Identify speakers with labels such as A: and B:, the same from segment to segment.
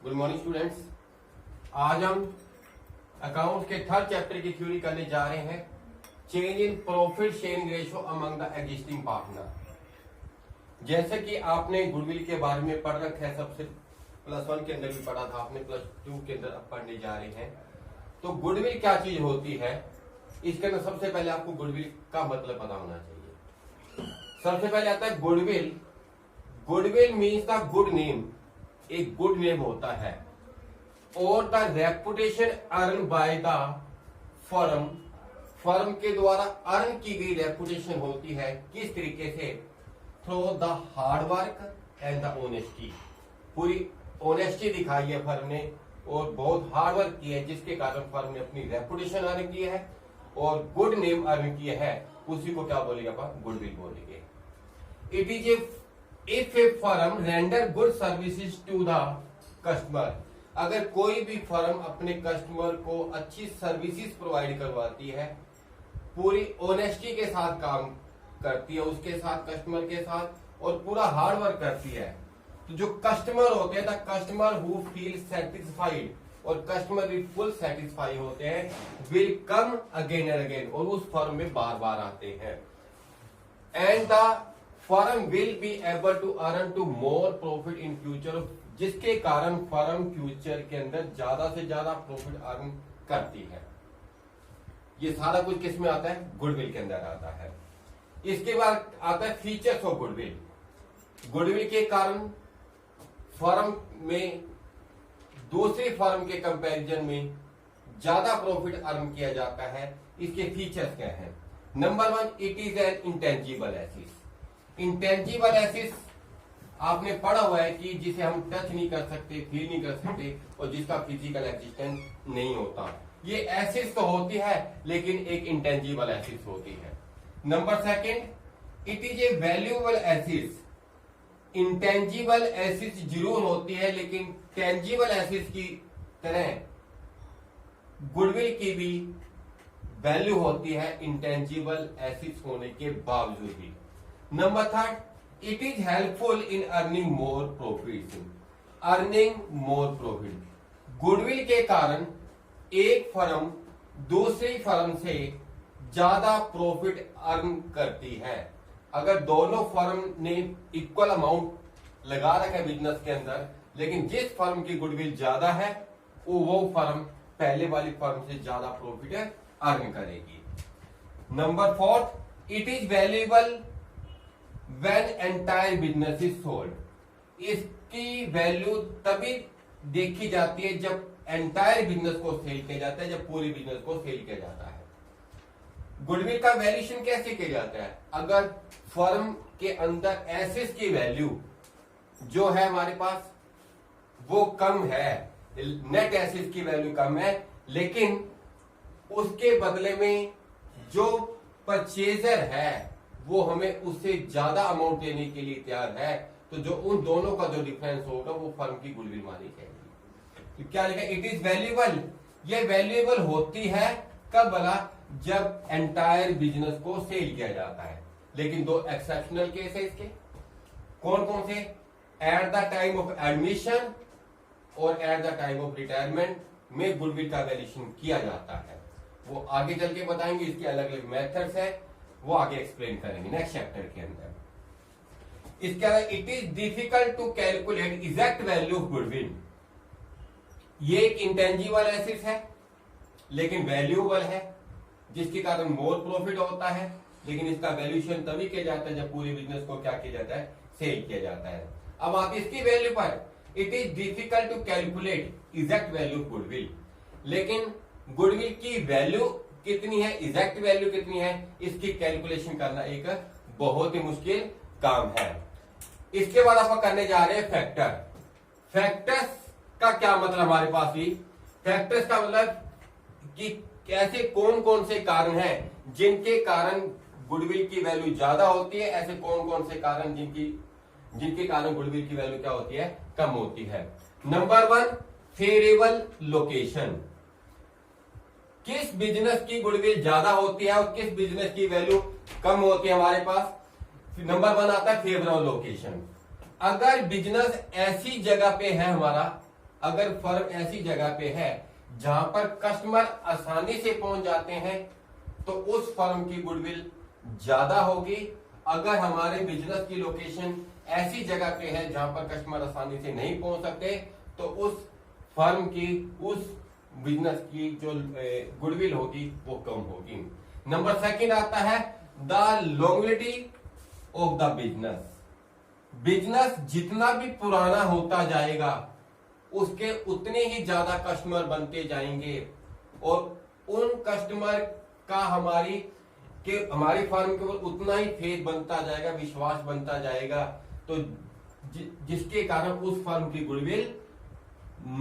A: Good morning students. आज हम account के थर्ड चैप्टर की थ्योरी करने जा रहे हैं, change in profit sharing ratio among the existing partner. जैसे कि आपने गुडविल के बारे में पढ़ रखा है, सबसे +1 के अंदर भी पढ़ा था आपने, +2 के अंदर अब पढ़ने जा रहे हैं। तो गुडविल क्या चीज होती है, इसके अंदर सबसे पहले आपको गुडविल का मतलब पता होना चाहिए। सबसे पहले आता है goodwill. Goodwill means the good name, एक गुड नेम होता है, और the reputation earn by the firm, firm के द्वारा अर्न की गई रेपुटेशन होती है। किस तरीके से? Through the hard work and the honesty. पूरी ऑनेस्टी दिखाई है फर्म ने और बहुत हार्ड वर्क किया है, जिसके कारण फर्म ने अपनी रेपुटेशन अर्न की है और गुड नेम अर्न किया है। उसी को क्या बोलेंगे अपन? गुडविल बोलेंगे। It is if a firm render good services to the customer, अगर कोई भी फर्म अपने कस्टमर को अच्छी सर्विसेज प्रोवाइड करवाती है, पूरी ऑनेस्टी के साथ काम करती है उसके साथ, कस्टमर के साथ, और पूरा हार्ड वर्क करती है, तो जो कस्टमर होते हैं, the customer who feel satisfied, और कस्टमर भी फुल सेटिस्फाई होते हैं, will come again and again, और उस फर्म में बार बार आते हैं। And the firm will be able to earn to more profit in future, जिसके कारण फर्म फ्यूचर के अंदर ज्यादा से ज्यादा प्रॉफिट अर्न करती है। ये सारा कुछ किस में आता है? गुडविल के अंदर आता है। इसके बाद आता है फीचर्स ऑफ गुडविल। गुडविल के कारण फर्म में दूसरी फर्म के कंपैरिजन में ज्यादा प्रॉफिट अर्न किया जाता है। इसके फीचर्स क्या हैं? Number 1, it is an intangible asset. Intangible asset आपने पढ़ा हुआ है कि जिसे हम टच नहीं कर सकते, फील नहीं कर सकते, और जिसका फिजिकल एग्जिस्टेंस नहीं होता। ये एसेट तो होती है लेकिन एक इंटेंजिबल एसेट होती है। Number 2, it is a valuable asset. Intangible asset जरूर होती है लेकिन टेंजिबल एसेट की तरह गुडविल की भी वैल्यू होती है इंटेंजिबल एसेट होने के बावजूद भी। Number 3, it is helpful in earning more profit. Earning more profit, goodwill के कारण एक फर्म दूसरी फर्म से ज्यादा प्रॉफिट अर्न करती है। अगर दोनों फर्म ने इक्वल अमाउंट लगा रखा है बिजनेस के अंदर, लेकिन जिस फर्म की गुडविल ज्यादा है वो फर्म पहले वाली फर्म से ज्यादा प्रॉफिट अर्न करेगी। Number 4, it is valuable when entire business is sold. इसकी वैल्यू तभी देखी जाती है जब एंटायर बिजनेस को सेल किया जाता है, जब पूरी बिजनेस को सेल किया जाता है। गुडविल का वैल्यूएशन कैसे किया जाता है? अगर फर्म के अंदर एसेट्स की वैल्यू जो है हमारे पास वो कम है, नेट एसेट्स की वैल्यू कम है, लेकिन उसके बदले में जो परचेजर है वो हमें उससे ज्यादा अमाउंट देने के लिए तैयार है, तो जो उन दोनों का जो डिफरेंस होगा वो फर्म की गुडविल मानी जाएगी। तो क्या लिखा? It is valuable. ये वैल्यूएबल होती है कब भला? जब एंटायर बिजनेस को सेल किया जाता है। लेकिन 2 एक्सेप्शनल केस है इसके। कौन कौन से? At the time of admission और at the time of retirement में गुडविल का वैल्यूएशन किया जाता है। वो आगे चल के बताएंगे, इसके अलग अलग मेथड्स है, वो आगे एक्सप्लेन करेंगे नेक्स्ट चैप्टर के अंदर। इसके अलावा it is difficult to calculate exact value of goodwill. ये एक इंटेंजिबल एसेट है लेकिन वैल्यूएबल है, जिसके कारण मोर प्रॉफिट होता है, लेकिन इसका वैल्यूएशन तभी किया जाता है जब पूरी बिजनेस को क्या किया जाता है? सेल किया जाता है। अब आप इसकी वैल्यू पर, it is difficult to calculate exact value of goodwill, लेकिन गुडविल की वैल्यू कितनी है, एग्जैक्ट वैल्यू कितनी है, इसकी कैलकुलेशन करना एक बहुत ही मुश्किल काम है। इसके बाद आप करने जा रहे हैं फैक्टर। फैक्टर्स का क्या मतलब हमारे पास भी? फैक्टर्स का मतलब कि ऐसे कौन कौन से कारण हैं जिनके कारण गुडविल की वैल्यू ज्यादा होती है, ऐसे कौन कौन से कारण जिनके कारण गुडविल की वैल्यू क्या होती है? कम होती है। Number 1, favourable location. किस बिजनेस की गुडविल ज्यादा होती है और किस बिजनेस की वैल्यू कम होती है हमारे पास? नंबर 1 आता है फेवरेबल लोकेशन। अगर बिजनेस ऐसी जगह पे है हमारा, अगर फर्म ऐसी जगह पे है जहां पर कस्टमर आसानी से पहुंच जाते हैं तो उस फर्म की गुडविल ज्यादा होगी। अगर हमारे बिजनेस की लोकेशन ऐसी जगह पे है जहां पर कस्टमर आसानी से नहीं पहुंच सकते तो उस फर्म की, उस बिजनेस की जो गुडविल होगी वो कम होगी। नंबर सेकंड आता है the longevity of the business. Business जितना भी पुराना होता जाएगा उसके उतने ही ज्यादा कस्टमर बनते जाएंगे और उन कस्टमर का हमारी फर्म के ऊपर उतना ही फेथ बनता जाएगा, विश्वास बनता जाएगा, तो जिसके कारण उस फर्म की गुडविल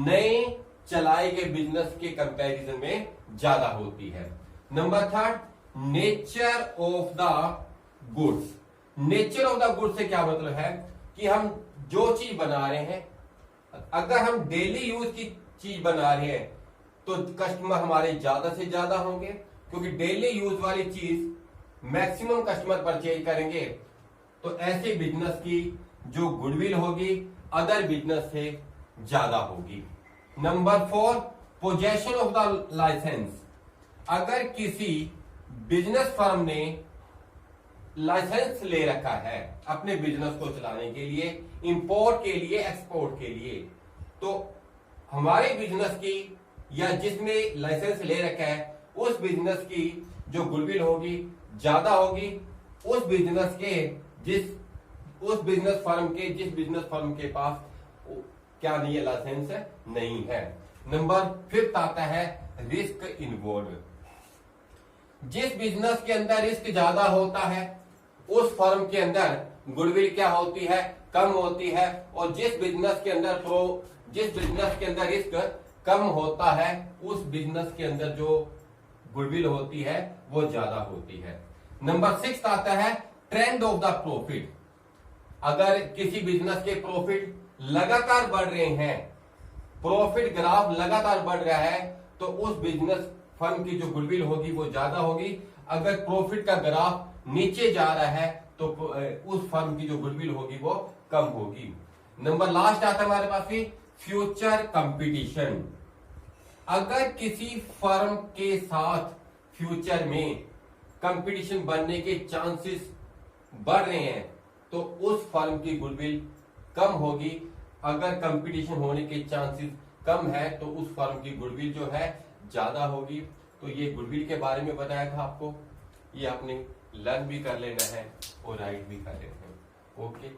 A: नए चलाए गए बिजनेस के कंपैरिजन में ज्यादा होती है। Number third, nature of the goods. Nature of the goods से क्या मतलब है कि हम जो चीज बना रहे हैं, अगर हम डेली यूज की चीज बना रहे हैं तो कस्टमर हमारे ज्यादा से ज्यादा होंगे, क्योंकि डेली यूज वाली चीज मैक्सिमम कस्टमर परचेज करेंगे, तो ऐसे बिजनेस की जो गुडविल होगी अदर बिजनेस से ज्यादा होगी। Number four, possession of the license. अगर किसी बिजनेस फर्म ने लाइसेंस ले रखा है अपने बिजनेस को चलाने के लिए, इंपोर्ट के लिए, एक्सपोर्ट के लिए, तो हमारे बिजनेस की या जिसने लाइसेंस ले रखा है उस बिजनेस की जो गुडविल होगी ज्यादा होगी उस बिजनेस बिजनेस फर्म के पास क्या नहीं है, लाइसेंस नहीं है। नंबर फिफ्थ आता है रिस्क इन्वॉल्व। जिस बिजनेस के अंदर रिस्क ज्यादा होता है उस फर्म के अंदर गुडविल क्या होती है, कम होती है, और जिस बिजनेस के अंदर रिस्क कम होता है उस बिजनेस के अंदर जो गुडविल होती है वो ज्यादा होती है। नंबर सिक्स आता है ट्रेंड ऑफ द प्रॉफिट। अगर किसी बिजनेस के प्रॉफिट लगातार बढ़ रहे हैं, प्रॉफिट ग्राफ लगातार बढ़ रहा है, तो उस बिजनेस फर्म की जो गुडविल होगी वो ज्यादा होगी। अगर प्रॉफिट का ग्राफ नीचे जा रहा है तो उस फर्म की जो गुडविल होगी वो कम होगी। नंबर लास्ट आता है हमारे पास भी फ्यूचर कंपटीशन। अगर किसी फर्म के साथ फ्यूचर में कंपटीशन बनने के चांसेस बढ़ रहे हैं तो उस फर्म की गुडविल कम होगी। अगर कंपटीशन होने के चांसेस कम है तो उस फर्म की गुडविल जो है ज्यादा होगी। तो ये गुडविल के बारे में बताया था आपको, ये आपने लर्न भी कर लेना है और राइट भी कर लेना है। ओके।